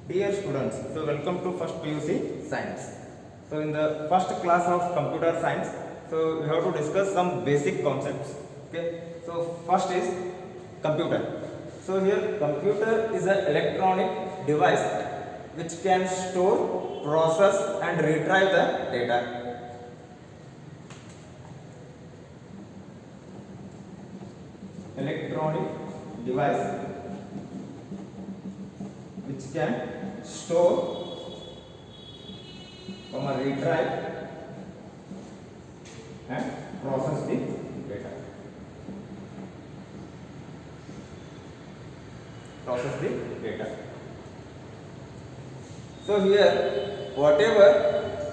Dear students, so welcome to first PUC Science. So in the first class of computer science, so we have to discuss some basic concepts. Okay. So first is computer. So here computer is an electronic device which can store, process and retrieve the data. Electronic device which can store, retrieve and process the data. So here whatever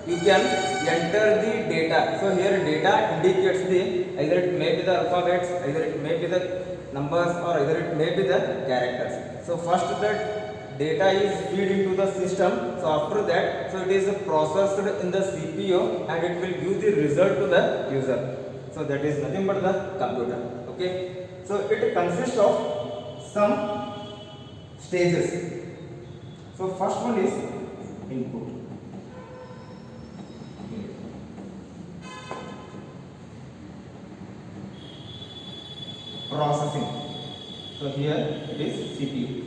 you can enter the data. So here data indicates the either it may be the alphabets, either it may be the numbers or either it may be the characters. So first the data is feed into the system. So after that, so it is processed in the CPU and it will give the result to the user. So that is nothing but the computer. Okay. So it consists of some stages. So first one is input. Processing. So here it is CPU.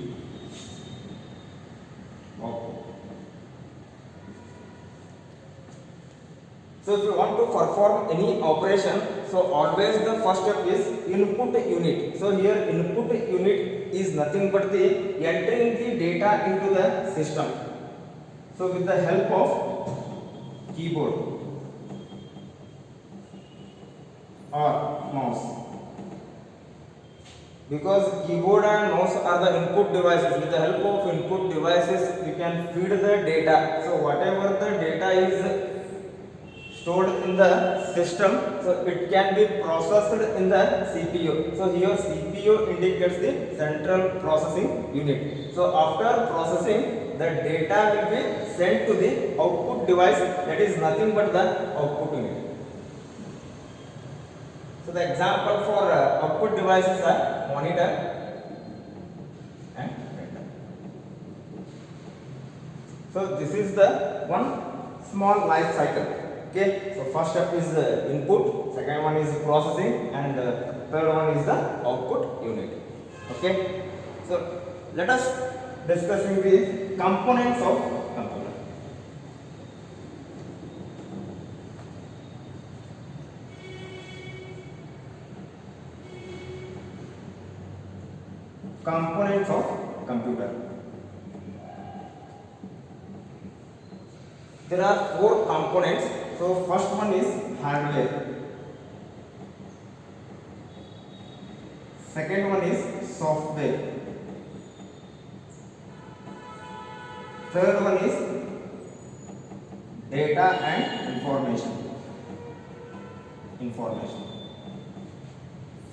So if you want to perform any operation, so always the first step is input unit. So here input unit is nothing but the entering the data into the system. So with the help of keyboard or mouse. Because keyboard and mouse are the input devices. With the help of input devices, you can feed the data. So whatever the data is stored in the system, so it can be processed in the CPU. So here CPU indicates the central processing unit. So after processing, the data will be sent to the output device, that is nothing but the output unit. So the example for output devices are monitor and printer. So this is the one small life cycle. Okay, so first step is input, second one is processing, and third one is the output unit. Okay, so let us discussing the components of computer. Components of computer. There are four components. So first one is hardware, second one is software, third one is data and information,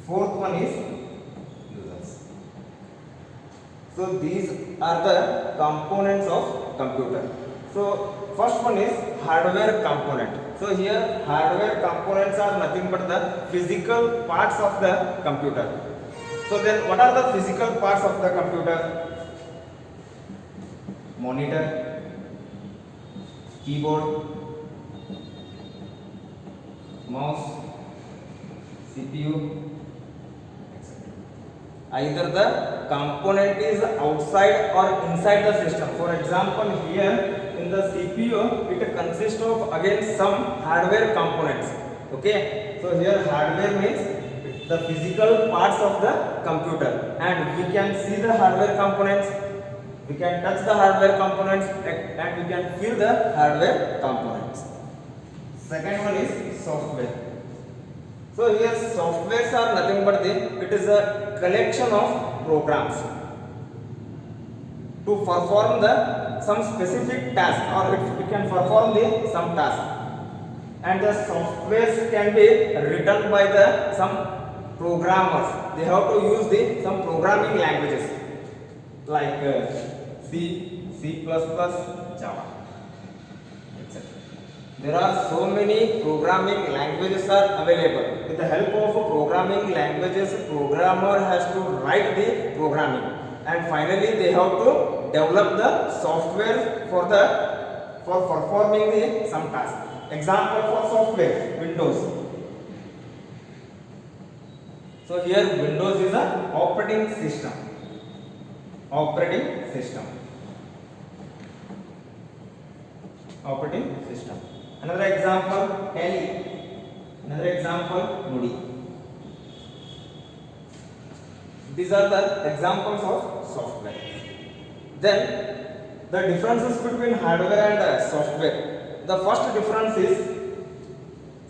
fourth one is users. So these are the components of computer. So first one is hardware component. So here hardware components are nothing but the physical parts of the computer. So then what are the physical parts of the computer? Monitor, keyboard, mouse, CPU, etc. Either the component is outside or inside the system. For example, here in the CPU, it consists of again some hardware components. Okay, so here hardware means the physical parts of the computer, and we can see the hardware components, we can touch the hardware components, and we can feel the hardware components. Second one is software. So here softwares are nothing but it is a collection of programs to perform some specific task, or it can perform some task, and the softwares can be written by some programmers. They have to use some programming languages like C, C++, Java, etc. There are so many programming languages are available. With the help of programming languages, programmer has to write the programming, and finally they have to develop the software for performing the some task. Example for software, Windows. So here Windows is a operating system. Operating system. Operating system. Another example, Tally. Another example, Moody. These are the examples of software. Then the differences between hardware and software. The first difference is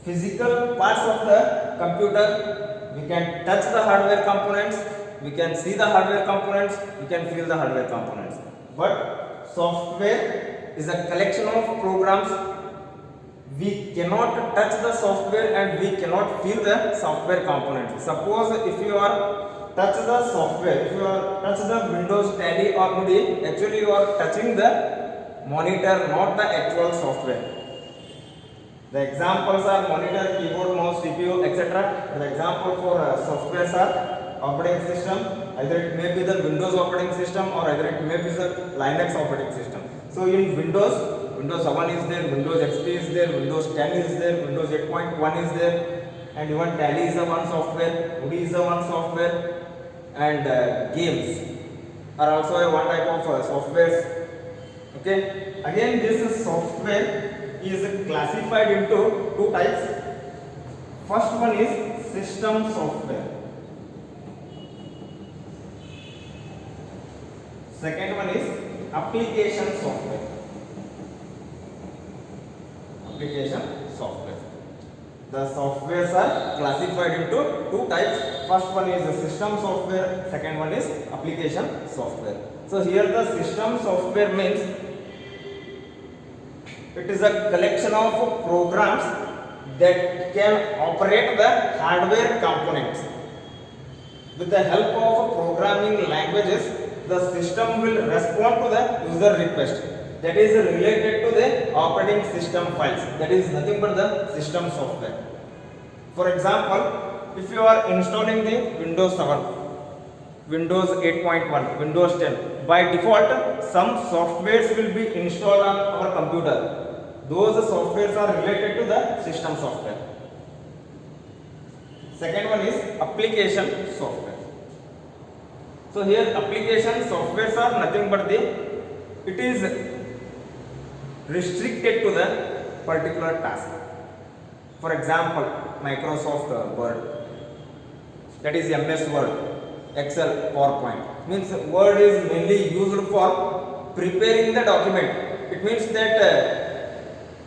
physical parts of the computer. We can touch the hardware components, we can see the hardware components, we can feel the hardware components. But software is a collection of programs. We cannot touch the software and we cannot feel the software components. Suppose if you are touch the software, if you are touch the Windows, Tally or Moody, actually you are touching the monitor, not the actual software. The examples are monitor, keyboard, mouse, CPU, etc. The example for softwares are operating system. Either it may be the Windows operating system or either it may be the Linux operating system. So in Windows 7 is there, Windows XP is there, Windows 10 is there, Windows 8.1 is there, and even Tally is the one software, Moody is the one software, and games are also a one type of softwares. Okay. Again, this software is classified into two types. First one is system software. Second one is application software. Application software. The softwares are classified into two types. First one is the system software, second one is application software. So here the system software means it is a collection of programs that can operate the hardware components. With the help of programming languages, the system will respond to the user request that is related to the operating system files. That is nothing but the system software. For example, if you are installing the Windows 7, Windows 8.1, Windows 10, by default some softwares will be installed on our computer. Those softwares are related to the system software. Second one is application software. So here application softwares are nothing but it is restricted to the particular task. For example, Microsoft Word, that is MS Word, Excel, PowerPoint. Means Word is mainly used for preparing the document. It means that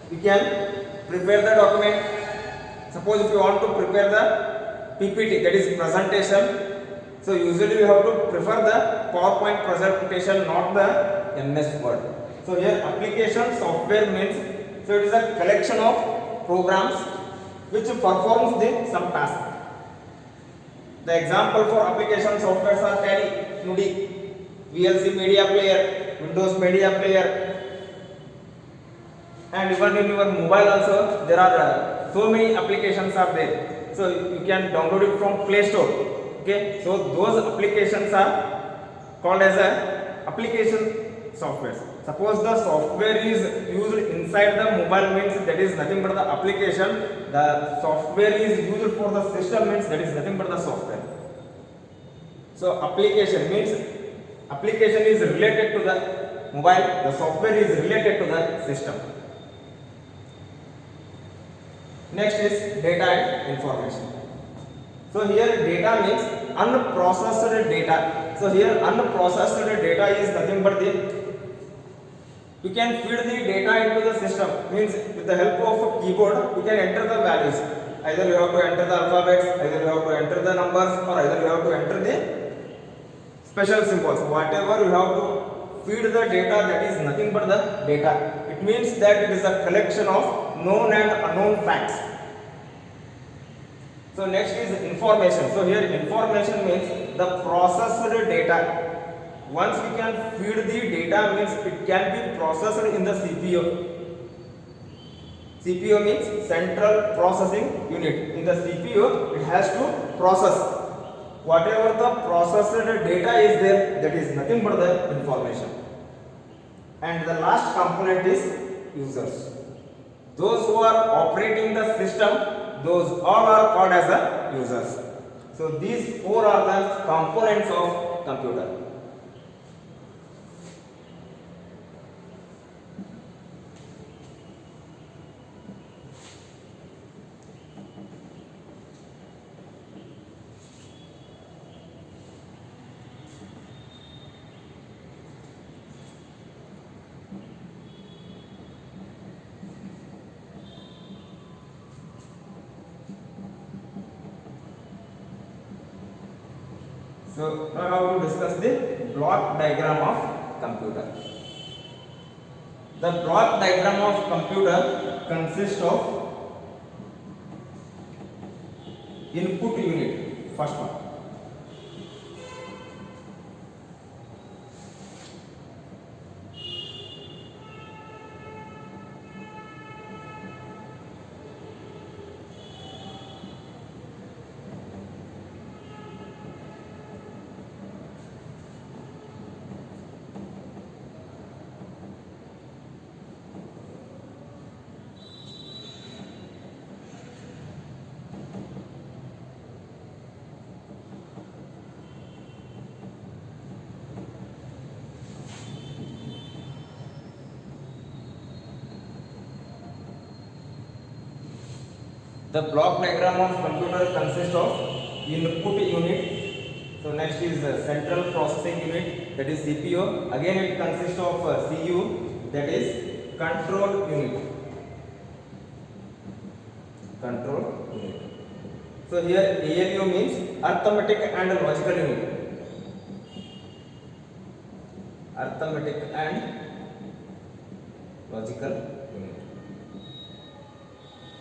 we can prepare the document. Suppose if you want to prepare the PPT, that is presentation, so usually you have to prefer the PowerPoint presentation, not the MS Word. So here application software means, so it is a collection of programs which performs some task. The example for application softwares are Tally, Moody, VLC Media Player, Windows Media Player, and even in your mobile also there are so many applications are there. So you can download it from Play Store. Okay, so those applications are called as a application softwares. Suppose the software is used inside the mobile means that is nothing but the application. The software is used for the system means that is nothing but the software. So application means application is related to the mobile, the software is related to the system. Next is data and information. So here data means unprocessed data. So here unprocessed data is nothing but you can feed the data into the system. Means with the help of a keyboard you can enter the values. Either you have to enter the alphabets, either you have to enter the numbers, or either you have to enter the special symbols. Whatever you have to feed the data, that is nothing but the data. It means that it is a collection of known and unknown facts. So next is information. So here information means the processed data. Once we can feed the data means it can be processed in the CPU. CPU means central processing unit. In the CPU it has to process whatever the processed data is there, that is nothing but the information. and the last component is users. Those who are operating the system, those all are called as the users. So these four are the components of computer. So now I have to discuss the block diagram of computer. The block diagram of computer consists of input unit, first one. The block diagram of computer consists of input unit. So next is central processing unit, that is CPU. Again it consists of CU, that is control unit. Control unit. So here ALU means arithmetic and logical unit. Arithmetic and logical unit.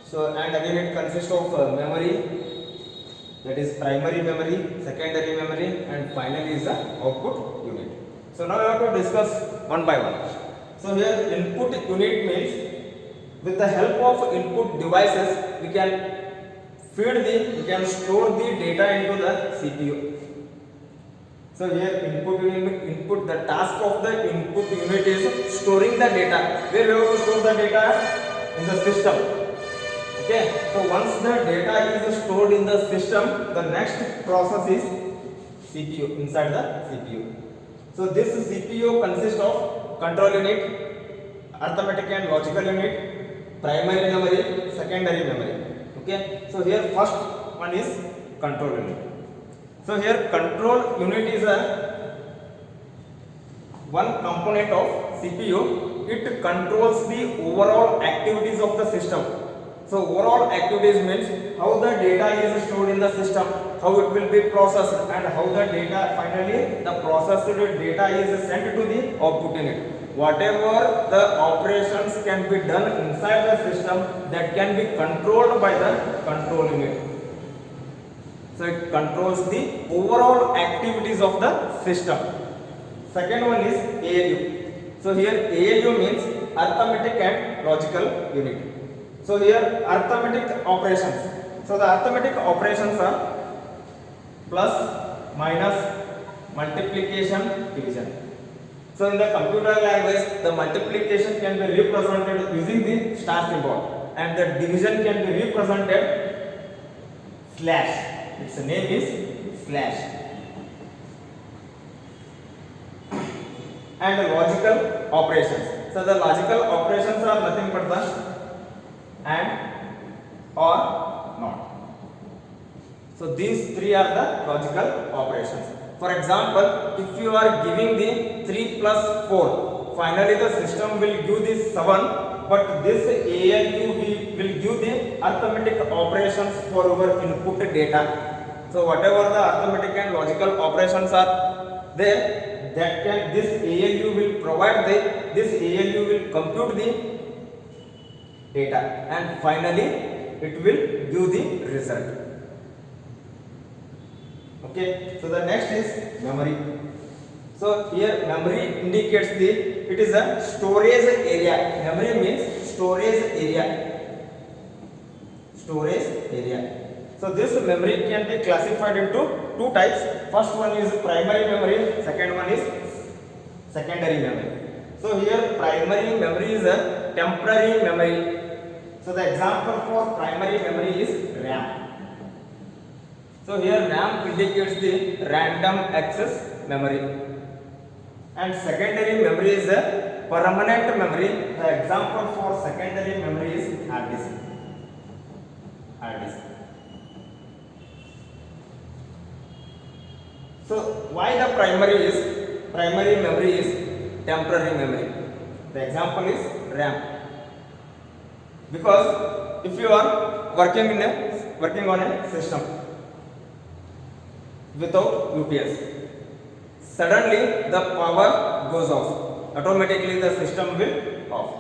So and again it consists of memory, that is primary memory, secondary memory, and finally is the output unit. So now we have to discuss one by one. So here input unit means with the help of input devices we can store the data into the CPU. So here input, the task of the input unit is storing the data. Where we have to store the data? In the system. Okay, so once the data is stored in the system, the next process is CPU, inside the CPU. So this CPU consists of control unit, arithmetic and logical unit, primary memory, secondary memory. Okay, so here first one is control unit. So here control unit is one component of CPU. It controls the overall activities of the system. So overall activities means how the data is stored in the system, how it will be processed, and how the data finally the processed data is sent to the output unit. Whatever the operations can be done inside the system, that can be controlled by the control unit. So it controls the overall activities of the system. Second one is ALU. So here ALU means arithmetic and logical unit. So here arithmetic operations. So the arithmetic operations are plus, minus, multiplication, division. So in the computer language, the multiplication can be represented using the star symbol, and the division can be represented slash. Its name is slash. And logical operations. So the logical operations are nothing but the and, or, not. So these three are the logical operations. For example, if you are giving the 3 plus 4, finally the system will give this 7, but this ALU will give the arithmetic operations for our input data. So whatever the arithmetic and logical operations are there, that can this ALU will provide this ALU will compute the data, and finally it will give the result. Okay, so the next is memory. So here memory indicates it is a storage area. Memory means storage area. Storage area. So this memory can be classified into two types. First one is primary memory, second one is secondary memory. So So here primary memory is a temporary memory. So the example for primary memory is RAM. So here RAM indicates the random access memory. And secondary memory is a permanent memory. The example for secondary memory is hard disk. Hard disk. So why the primary memory is temporary memory? The example is RAM. Because if you are working on a system without UPS, suddenly the power goes off. Automatically the system will off.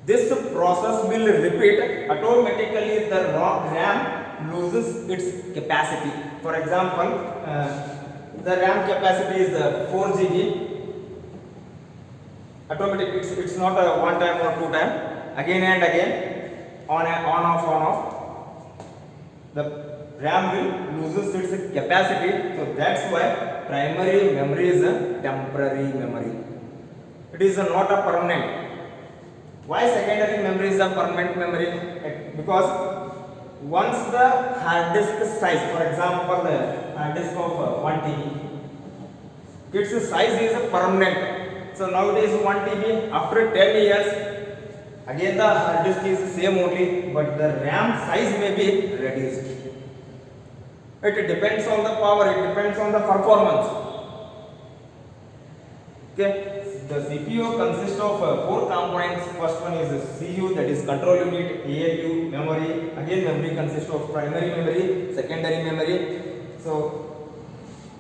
This process will repeat. Automatically the RAM loses its capacity. For example, the RAM capacity is 4 GB. Automatically it's not a one time or two time. Again and again, on off. The RAM will loses its capacity. So that's why primary memory is a temporary memory. It is not a permanent. Why secondary memory is a permanent memory? Because once the hard disk size, for example, the hard disk of 1 TB, its size is permanent. So nowadays 1 TB, after 10 years, again the hard disk is same only, but the RAM size may be reduced. It depends on the power, it depends on the performance. Okay, the CPU consists of 4 components. First one is CU, that is control unit, ALU, memory. Again memory consists of primary memory, secondary memory. So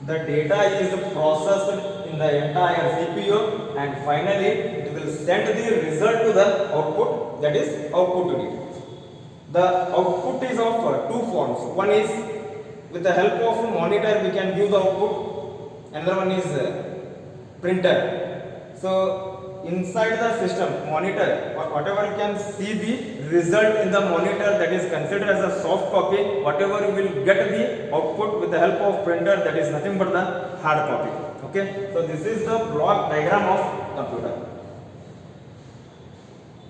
the data is processed in the entire CPU and finally it will send the result to the output, that is output unit. The output is of two forms. One is with the help of monitor we can view the output. Another one is printer. So inside the system, monitor, whatever you can see the result in the monitor, that is considered as a soft copy. Whatever you will get the output with the help of printer, that is nothing but the hard copy. Okay, so this is the block diagram of computer.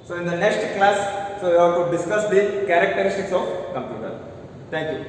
So in the next class, so we have to discuss the characteristics of computer. Thank you.